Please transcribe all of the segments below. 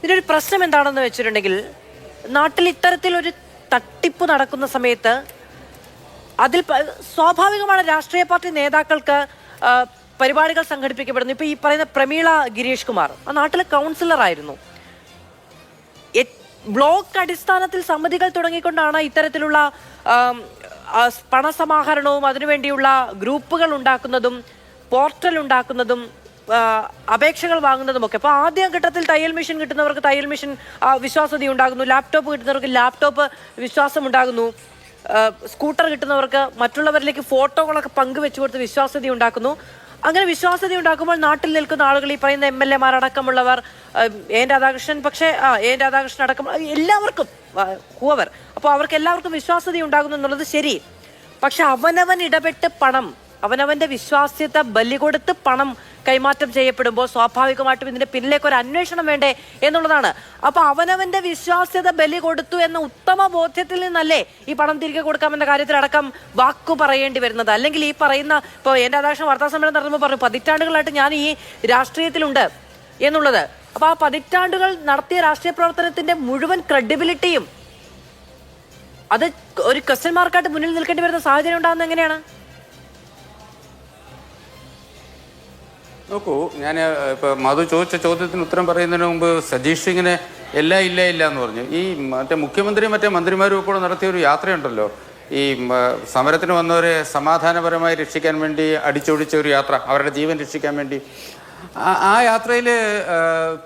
ഇതിനൊരു പ്രശ്നം എന്താണെന്ന് വെച്ചിട്ടുണ്ടെങ്കിൽ, നാട്ടിൽ ഇത്തരത്തിലൊരു തട്ടിപ്പ് നടക്കുന്ന സമയത്ത് അതിൽ സ്വാഭാവികമാണ് രാഷ്ട്രീയ പാർട്ടി നേതാക്കൾക്ക് പരിപാടികൾ സംഘടിപ്പിക്കപ്പെടുന്നു. ഇപ്പൊ ഈ പറയുന്ന പ്രമീള ഗിരീഷ് കുമാർ ആ നാട്ടിലെ കൗൺസിലർ ആയിരുന്നു. ബ്ലോക്ക് അടിസ്ഥാനത്തിൽ സമിതികൾ തുടങ്ങിക്കൊണ്ടാണ് ഇത്തരത്തിലുള്ള പണസമാഹരണവും അതിനുവേണ്ടിയുള്ള ഗ്രൂപ്പുകൾ ഉണ്ടാക്കുന്നതും പോർട്ടൽ ഉണ്ടാക്കുന്നതും അപേക്ഷകൾ വാങ്ങുന്നതുമൊക്കെ. അപ്പോൾ ആദ്യഘട്ടത്തിൽ തയ്യൽ മെഷീൻ കിട്ടുന്നവർക്ക് തയ്യൽ മെഷീൻ വിശ്വാസ്യത ഉണ്ടാകുന്നു, ലാപ്ടോപ്പ് കിട്ടുന്നവർക്ക് ലാപ്ടോപ്പ് വിശ്വാസം ഉണ്ടാകുന്നു, സ്കൂട്ടർ കിട്ടുന്നവർക്ക് മറ്റുള്ളവരിലേക്ക് ഫോട്ടോകളൊക്കെ പങ്കുവെച്ചു കൊടുത്ത് വിശ്വാസ്യത ഉണ്ടാക്കുന്നു. അങ്ങനെ വിശ്വാസ്യത ഉണ്ടാക്കുമ്പോൾ നാട്ടിൽ നിൽക്കുന്ന ആളുകൾ, ഈ പറയുന്ന MLA മാരടക്കമുള്ളവർ, എൻ രാധാകൃഷ്ണൻ, പക്ഷേ എൻ രാധാകൃഷ്ണൻ അടക്കം എല്ലാവർക്കും ഹൂവർ, അപ്പോൾ അവർക്ക് എല്ലാവർക്കും വിശ്വാസ്യത ഉണ്ടാകുന്നു എന്നുള്ളത് ശരി. പക്ഷെ അവനവൻ ഇടപെട്ട് പണം, അവനവന്റെ വിശ്വാസ്യത ബലി കൊടുത്ത് പണം കൈമാറ്റം ചെയ്യപ്പെടുമ്പോൾ സ്വാഭാവികമായിട്ടും ഇതിന്റെ പിന്നിലേക്ക് ഒരു അന്വേഷണം വേണ്ടേ എന്നുള്ളതാണ്. അപ്പൊ അവനവന്റെ വിശ്വാസ്യത ബലി കൊടുത്തു എന്ന ഉത്തമ ബോധ്യത്തിൽ നിന്നല്ലേ ഈ പണം തിരികെ കൊടുക്കാമെന്ന കാര്യത്തിലടക്കം വാക്കു പറയേണ്ടി വരുന്നത്. അല്ലെങ്കിൽ ഈ പറയുന്ന, ഇപ്പോൾ എന്റെ രാധാകൃഷ്ണൻ വാർത്താ സമ്മേളനം നടത്തുമ്പോൾ പറഞ്ഞു, പതിറ്റാണ്ടുകളായിട്ട് ഞാൻ ഈ രാഷ്ട്രീയത്തിലുണ്ട് എന്നുള്ളത്. അപ്പൊ ആ പതിറ്റാണ്ടുകൾ നടത്തിയ രാഷ്ട്രീയ പ്രവർത്തനത്തിന്റെ മുഴുവൻ ക്രെഡിബിലിറ്റിയും അത് ഒരു ക്വസ്റ്റ്യൻ മാർക്കായിട്ട് മുന്നിൽ നിൽക്കേണ്ടി വരുന്ന സാഹചര്യം ഉണ്ടാകുന്നത് എങ്ങനെയാണ്? നോക്കൂ, ഞാൻ ഇപ്പോൾ മധു ചോദിച്ച ചോദ്യത്തിന് ഉത്തരം പറയുന്നതിന് മുമ്പ് സജീഷ് ഇങ്ങനെ എല്ലാം ഇല്ല എന്ന് പറഞ്ഞു. ഈ മുഖ്യമന്ത്രിയും മന്ത്രിമാരും കൂടെ നടത്തിയ ഒരു യാത്രയുണ്ടല്ലോ, ഈ സമരത്തിന് വന്നവരെ സമാധാനപരമായി രക്ഷിക്കാൻ വേണ്ടി അടിച്ചൊടിച്ച ഒരു യാത്ര, അവരുടെ ജീവൻ രക്ഷിക്കാൻ വേണ്ടി. ആ യാത്രയിൽ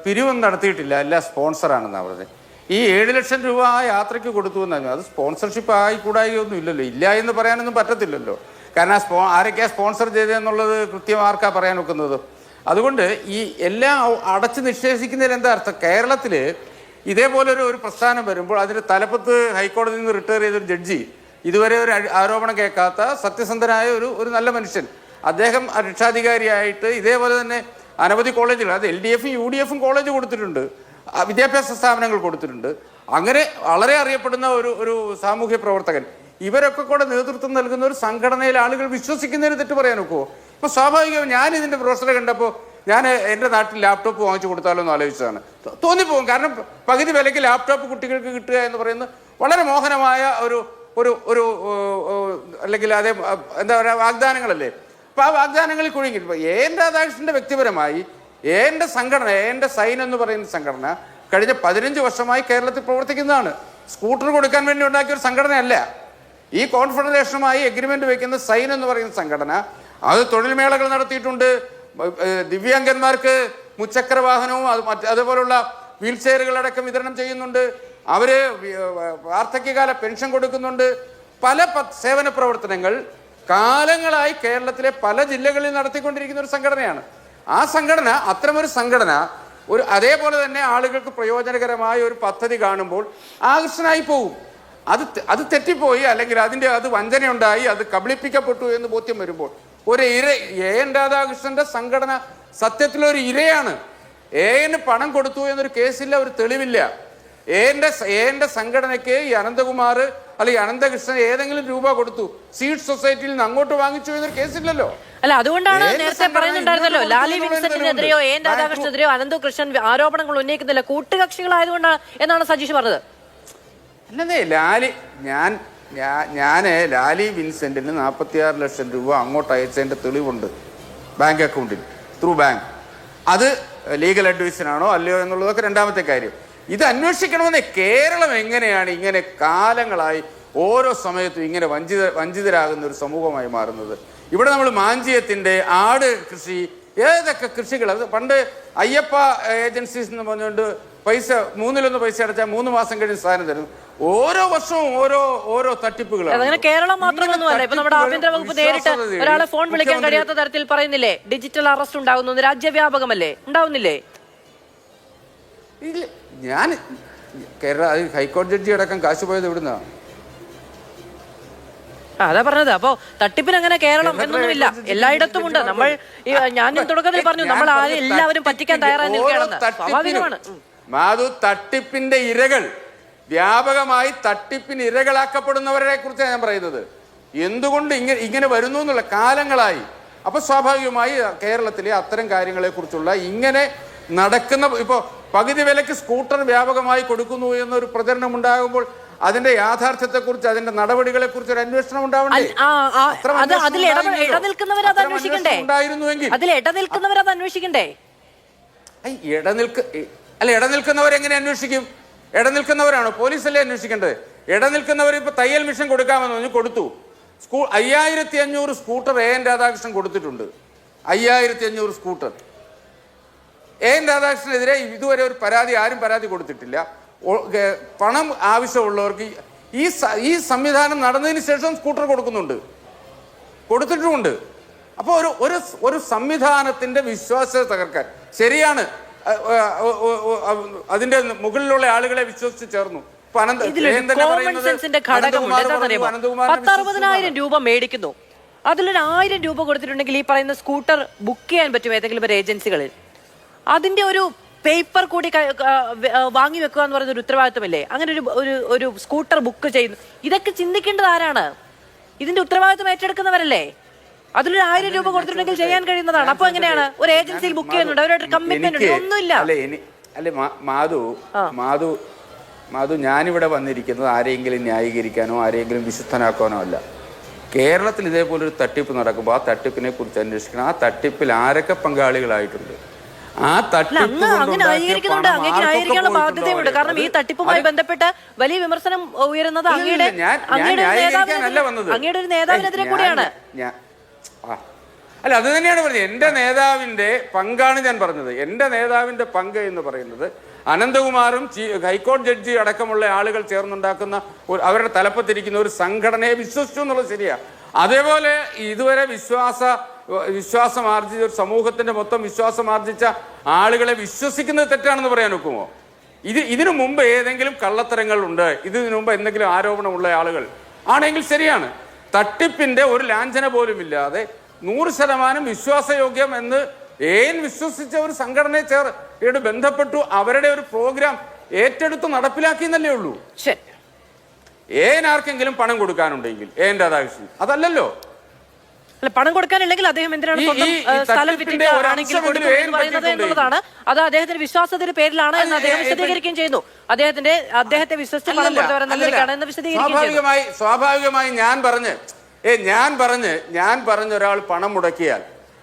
പിരിവൊന്നും നടത്തിയിട്ടില്ല, എല്ലാം സ്പോൺസറാണെന്നാണ് പറഞ്ഞത്. ഈ 7 ലക്ഷം രൂപ ആ യാത്രയ്ക്ക് കൊടുത്തു എന്നാണ്. അത് സ്പോൺസർഷിപ്പ് ആയിക്കൂടായൊന്നും ഇല്ലല്ലോ, ഇല്ല എന്ന് പറയാനൊന്നും പറ്റത്തില്ലല്ലോ. കാരണം ആരൊക്കെയാണ് സ്പോൺസർ ചെയ്തതെന്നുള്ളത് കൃത്യം ആർക്കാ പറയാൻ ഒക്കുന്നത്. അതുകൊണ്ട് ഈ എല്ലാം അടച്ചു നിഷേധിക്കുന്നതിൽ എന്താ അർത്ഥം? കേരളത്തിൽ ഇതേപോലൊരു പ്രസ്ഥാനം വരുമ്പോൾ അതിന് തലപ്പത്ത് ഹൈക്കോടതിയിൽ നിന്ന് റിട്ടയർ ചെയ്തൊരു ജഡ്ജി, ഇതുവരെ ഒരു ആരോപണം കേൾക്കാത്ത സത്യസന്ധനായ ഒരു നല്ല മനുഷ്യൻ, അദ്ദേഹം രക്ഷാധികാരിയായിട്ട് ഇതേപോലെ തന്നെ അനവധി കോളേജുകൾ, അത് LDF-ഉം UDF-ഉം കോളേജ് കൊടുത്തിട്ടുണ്ട്, വിദ്യാഭ്യാസ സ്ഥാപനങ്ങൾ കൊടുത്തിട്ടുണ്ട്. അങ്ങനെ വളരെ അറിയപ്പെടുന്ന ഒരു സാമൂഹ്യ പ്രവർത്തകൻ, ഇവരൊക്കെ കൂടെ നേതൃത്വം നൽകുന്ന ഒരു സംഘടനയിൽ ആളുകൾ വിശ്വസിക്കുന്നതിന് തെറ്റ് പറയാൻ ഒക്കുമോ? ഇപ്പോൾ സ്വാഭാവികവും ഞാൻ ഇതിൻ്റെ ബ്രോഷറെ കണ്ടപ്പോൾ ഞാൻ എൻ്റെ നാട്ടിൽ ലാപ്ടോപ്പ് വാങ്ങിച്ചു കൊടുത്താലോ എന്ന് ആലോചിച്ചതാണ്. തോന്നിപ്പോകും. കാരണം പകുതി വിലയ്ക്ക് ലാപ്ടോപ്പ് കുട്ടികൾക്ക് കിട്ടുക എന്ന് പറയുന്നത് വളരെ മോഹനമായ ഒരു അല്ലെങ്കിൽ അതേ എന്താ പറയുക വാഗ്ദാനങ്ങളല്ലേ. അപ്പോൾ ആ വാഗ്ദാനങ്ങളിൽ കുഴുങ്ങി എൻ രാധാകൃഷ്ണൻ്റെ വ്യക്തിപരമായി എൻ്റെ സംഘടന, എൻ്റെ സൈൻ എന്ന് പറയുന്ന സംഘടന കഴിഞ്ഞ 15 വർഷമായി കേരളത്തിൽ പ്രവർത്തിക്കുന്നതാണ്. സ്കൂട്ടർ കൊടുക്കാൻ വേണ്ടി ഉണ്ടാക്കിയ ഒരു സംഘടനയല്ല. ഈ കോൺഫെഡറേഷനുമായി എഗ്രിമെന്റ് വയ്ക്കുന്ന സൈൻ എന്ന് പറയുന്ന സംഘടന അത് തൊഴിൽ മേളകൾ നടത്തിയിട്ടുണ്ട്, ദിവ്യാംഗന്മാർക്ക് മുച്ചക്ര വാഹനവും അതുപോലുള്ള വീൽ ചെയറുകളടക്കം വിതരണം ചെയ്യുന്നുണ്ട്, അവര് വാർദ്ധക്യകാല പെൻഷൻ കൊടുക്കുന്നുണ്ട്. പല സേവന പ്രവർത്തനങ്ങൾ കാലങ്ങളായി കേരളത്തിലെ പല ജില്ലകളിൽ നടത്തിക്കൊണ്ടിരിക്കുന്ന ഒരു സംഘടനയാണ്. ആ സംഘടന, അത്തരമൊരു സംഘടന അതേപോലെ തന്നെ ആളുകൾക്ക് പ്രയോജനകരമായ ഒരു പദ്ധതി കാണുമ്പോൾ ആകർഷനായി പോകും. അത് തെറ്റിപ്പോയി, അല്ലെങ്കിൽ അത് വഞ്ചനയുണ്ടായി, അത് കബളിപ്പിക്കപ്പെട്ടു എന്ന് ബോധ്യം വരുമ്പോൾ ഒരു എൻ രാധാകൃഷ്ണന്റെ സംഘടന സത്യത്തിലൊരു ഇരയാണ്. എന് പണം കൊടുത്തു എന്നൊരു കേസില്ല, ഒരു തെളിവില്ല. എന്റെ സംഘടനയ്ക്ക് ഈ അനന്തകുമാർ അല്ലെങ്കിൽ അനന്തകൃഷ്ണൻ ഏതെങ്കിലും രൂപ കൊടുത്തു, സീഡ് സൊസൈറ്റിയിൽ നിന്ന് അങ്ങോട്ട് വാങ്ങിച്ചു എന്നൊരു കേസില്ലല്ലോ. അല്ല, അതുകൊണ്ടാണ് നേരത്തെ പറയുന്നുണ്ടായിരുന്നല്ലോ, ലാലി വിൻസെന്റിനെതിരെയോ എൻ രാധാകൃഷ്ണനെതിരെയോ അനന്തകൃഷ്ണൻ ആരോപണങ്ങൾ ഉന്നയിക്കുന്നില്ല, കൂട്ടുകക്ഷികളായതുകൊണ്ടാണ് എന്നാണ് സജീഷ് പറഞ്ഞത്. അല്ലേ, ഞാൻ ലാലി വിൻസെന്റിന് 46 ലക്ഷം രൂപ അങ്ങോട്ട് അയച്ചതിന്റെ തെളിവുണ്ട് ബാങ്ക് അക്കൗണ്ടിൽ, ത്രൂ ബാങ്ക്. അത് ലീഗൽ അഡ്വൈസിനാണോ അല്ലയോ എന്നുള്ളതൊക്കെ രണ്ടാമത്തെ കാര്യം. ഇത് അന്വേഷിക്കണമെന്ന്. കേരളം എങ്ങനെയാണ് ഇങ്ങനെ കാലങ്ങളായി ഓരോ സമയത്തും ഇങ്ങനെ വഞ്ചിതരാകുന്ന ഒരു സമൂഹമായി മാറുന്നത്? ഇവിടെ നമ്മൾ മാഞ്ചിയത്തിന്റെ ആട് കൃഷി, ഏതൊക്കെ കൃഷികൾ, അത് പണ്ട് അയ്യപ്പ ഏജൻസീസ് എന്ന് പറഞ്ഞുകൊണ്ട് പൈസ 1/3 പൈസ അടച്ചാൽ 3 മാസം കഴിഞ്ഞ് സാധനം തരുന്നു. ഓരോ വർഷവും ഓരോ തട്ടിപ്പുകളാണ്. കേരളം മാത്രമൊന്നുമല്ല. ഇപ്പൊ നമ്മുടെ ആഭ്യന്തര വകുപ്പ് നേരിട്ട് ഒരാളെ ഫോൺ വിളിക്കാൻ കഴിയാത്ത തരത്തിൽ പറയുന്നില്ലേ, ഡിജിറ്റൽ അറസ്റ്റ് ഉണ്ടാകുന്നു, രാജ്യവ്യാപകമല്ലേ, ഉണ്ടാവുന്നില്ലേ? ഞാൻ കേരള ഹൈക്കോടതി ജഡ്ജി അടക്കം കാശ് പോയത് ഇവിടുന്ന. അതാ പറഞ്ഞത്. അപ്പോ തട്ടിപ്പിന് അങ്ങനെ കേരളം എന്നൊന്നുമില്ല, എല്ലായിടത്തും ഉണ്ട്. ഞാൻ തുടക്കത്തിൽ പറഞ്ഞു, നമ്മൾ എല്ലാവരും പറ്റിക്കാൻ തയ്യാറായി നിൽക്കുകയാണെന്ന്. സ്വാഭാവികമാണ്. മാധു, തട്ടിപ്പിന്റെ ഇരകൾ, വ്യാപകമായി തട്ടിപ്പിന് ഇരകളാക്കപ്പെടുന്നവരെ കുറിച്ചാണ് ഞാൻ പറയുന്നത്. എന്തുകൊണ്ട് ഇങ്ങനെ വരുന്നു എന്നുള്ള കാലങ്ങളായി. അപ്പൊ സ്വാഭാവികമായി കേരളത്തിലെ അത്തരം കാര്യങ്ങളെ കുറിച്ചുള്ള ഇങ്ങനെ നടക്കുന്ന, ഇപ്പോ പകുതി വിലയ്ക്ക് സ്കൂട്ടർ വ്യാപകമായി കൊടുക്കുന്നു എന്നൊരു പ്രചരണം ഉണ്ടാകുമ്പോൾ അതിന്റെ യാഥാർത്ഥ്യത്തെക്കുറിച്ച് അതിന്റെ നടപടികളെക്കുറിച്ച് ഒരു അന്വേഷണം ഉണ്ടാവണ്ടേ? ഇടനിൽക്കുന്നവരെങ്ങനെ അന്വേഷിക്കും? ഇടനിൽക്കുന്നവരാണോ? പോലീസല്ലേ അന്വേഷിക്കേണ്ടത്? ഇടനിൽക്കുന്നവർ ഇപ്പൊ തയ്യൽ മിഷൻ കൊടുക്കാമെന്ന് പറഞ്ഞു, കൊടുത്തു. 5500 സ്കൂട്ടർ AN രാധാകൃഷ്ണൻ കൊടുത്തിട്ടുണ്ട്. 5500 സ്കൂട്ടർ AN രാധാകൃഷ്ണനെതിരെ ഇതുവരെ ഒരു പരാതി ആരും കൊടുത്തിട്ടില്ല. പണം ആവശ്യമുള്ളവർക്ക് ഈ സംവിധാനം നടന്നതിന് ശേഷം സ്കൂട്ടർ കൊടുത്തിട്ടുമുണ്ട്. അപ്പോൾ ഒരു സംവിധാനത്തിന്റെ വിശ്വാസ്യത തകർക്കാൻ ശരിയാണ്. അതിന്റെ മുകളിലുള്ള ആളുകളെ വിശ്വസിച്ച് ചേർന്നു. 10,60,000 രൂപ മേടിക്കുന്നു, അതിലൊരു 1000 രൂപ കൊടുത്തിട്ടുണ്ടെങ്കിൽ ഈ പറയുന്ന സ്കൂട്ടർ ബുക്ക് ചെയ്യാൻ പറ്റും ഏതെങ്കിലും ഒരു ഏജൻസികളിൽ. അതിന്റെ ഒരു പേപ്പർ കൂടി വാങ്ങി വെക്കുക എന്ന് പറയുന്ന ഒരു ഉത്തരവാദിത്വമല്ലേ? അങ്ങനെ ഒരു സ്കൂട്ടർ ബുക്ക് ചെയ്യുന്നു. ഇതൊക്കെ ചിന്തിക്കേണ്ടത് ആരാണ്? ഇതിന്റെ ഉത്തരവാദിത്വം ഏറ്റെടുക്കുന്നവരല്ലേ? അതിലൊരു 1000 രൂപ കൊടുത്തിട്ടുണ്ടെങ്കിൽ ചെയ്യാൻ കഴിയുന്നതാണ്. അപ്പൊ എങ്ങനെയാണ് ഒരു ഏജൻസിയിൽ ബുക്ക് ചെയ്യുന്നുണ്ട്, അവരുടെ കമ്മിറ്റ്മെന്റ് ഉണ്ട്, ഒന്നുമില്ല. അല്ലെ മാധു, ഞാനിവിടെ വന്നിരിക്കുന്നത് ആരെങ്കിലും ന്യായീകരിക്കാനോ ആരെങ്കിലും വിശുദ്ധനാക്കാനോ അല്ല. കേരളത്തിൽ ഇതേപോലൊരു തട്ടിപ്പ് നടക്കുമ്പോൾ ആ തട്ടിപ്പിനെ കുറിച്ച് അന്വേഷിക്കണം. ആ തട്ടിപ്പിൽ ആരൊക്കെ പങ്കാളികളായിട്ടുണ്ട്, ആ ന്യായീകരിക്കാനുള്ള ബാധ്യതയുണ്ട്. കാരണം ഈ തട്ടിപ്പുമായി ബന്ധപ്പെട്ട് വലിയ വിമർശനം ഉയരുന്നത് അങ്ങയുടെ ഒരു നേതാവിനെതിരെ കൂടിയാണ്. അല്ല, അത് തന്നെയാണ് പറഞ്ഞത്. എന്റെ നേതാവിന്റെ പങ്കാണ് ഞാൻ പറഞ്ഞത്. എന്റെ നേതാവിന്റെ പങ്ക് എന്ന് പറയുന്നത് അനന്തകുമാറും ഹൈക്കോടതി ജഡ്ജി അടക്കമുള്ള ആളുകൾ ചേർന്നുണ്ടാക്കുന്ന അവരുടെ തലപ്പത്തിരിക്കുന്ന ഒരു സംഘടനയെ വിശ്വസിച്ചു എന്നുള്ളത് ശരിയാ. അതേപോലെ ഇതുവരെ വിശ്വാസം ആർജിച്ച ഒരു സമൂഹത്തിന്റെ മൊത്തം വിശ്വാസം ആർജിച്ച ആളുകളെ വിശ്വസിക്കുന്നത് തെറ്റാണെന്ന് പറയാൻ ഒക്കുമോ? ഇതിനു മുമ്പ് ഏതെങ്കിലും കള്ളത്തരങ്ങൾ ഉണ്ട്, ഇതിനു മുമ്പ് എന്തെങ്കിലും ആരോപണമുള്ള ആളുകൾ ആണെങ്കിൽ ശരിയാണ്. തട്ടിപ്പിന്റെ ഒരു ലാഞ്ചന പോലും ഇല്ലാതെ 100% വിശ്വാസയോഗ്യം എന്ന് വിശ്വസിച്ച ഒരു സംഘടനയെ ബന്ധപ്പെട്ടു, അവരുടെ ഒരു പ്രോഗ്രാം ഏറ്റെടുത്ത് നടപ്പിലാക്കി എന്നല്ലേ ഉള്ളൂ. ആർക്കെങ്കിലും പണം കൊടുക്കാനുണ്ടെങ്കിൽ രാധാകൃഷ്ണൻ അതല്ലല്ലോ. പണം കൊടുക്കാനില്ലെങ്കിൽ അദ്ദേഹം എന്തിനാണ് സ്ഥലം എന്നുള്ളതാണ്. അത് അദ്ദേഹത്തിന്റെ വിശ്വാസത്തിന്റെ പേരിലാണ് എന്ന് അദ്ദേഹം വിശദീകരിക്കുകയും ചെയ്യുന്നു. അദ്ദേഹത്തെ വിശ്വസിച്ച് പണം കൊടുത്തവരെന്ന് വിശദീകരിക്കുകയും. സ്വാഭാവികമായി ഞാൻ പറഞ്ഞ ഒരാൾ പണം മുടക്കിയാൽ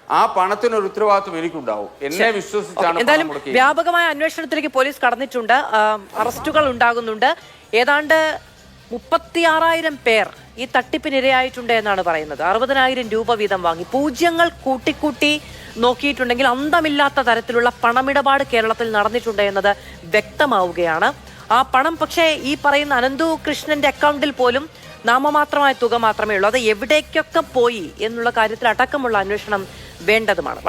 ആ പണത്തിനൊരു ഉത്തരവാദിത്വം എനിക്കുണ്ടാവും. എന്നെ വിശ്വസിച്ചാണ്. എന്തായാലും വ്യാപകമായ അന്വേഷണത്തിലേക്ക് പോലീസ് കടന്നിട്ടുണ്ട്. അറസ്റ്റുകൾ ഉണ്ടാകുന്നുണ്ട്. ഏതാണ്ട് 36,000 പേർ ഈ തട്ടിപ്പിനിരയായിട്ടുണ്ട് എന്നാണ് പറയുന്നത്. 60,000 രൂപ വീതം വാങ്ങി പൂജ്യങ്ങൾ കൂട്ടിക്കൂട്ടി നോക്കിയിട്ടുണ്ടെങ്കിൽ അന്തമില്ലാത്ത തരത്തിലുള്ള പണമിടപാട് കേരളത്തിൽ നടന്നിട്ടുണ്ട് എന്നത് വ്യക്തമാവുകയാണ്. ആ പണം പക്ഷേ ഈ പറയുന്ന അനന്തു കൃഷ്ണന്റെ അക്കൗണ്ടിൽ പോലും നാമമാത്രമായ തുക മാത്രമേ ഉള്ളൂ. അത് എവിടേക്കൊക്കെ പോയി എന്നുള്ള കാര്യത്തിൽ അടക്കമുള്ള അന്വേഷണം വേണ്ടതുമാണ്.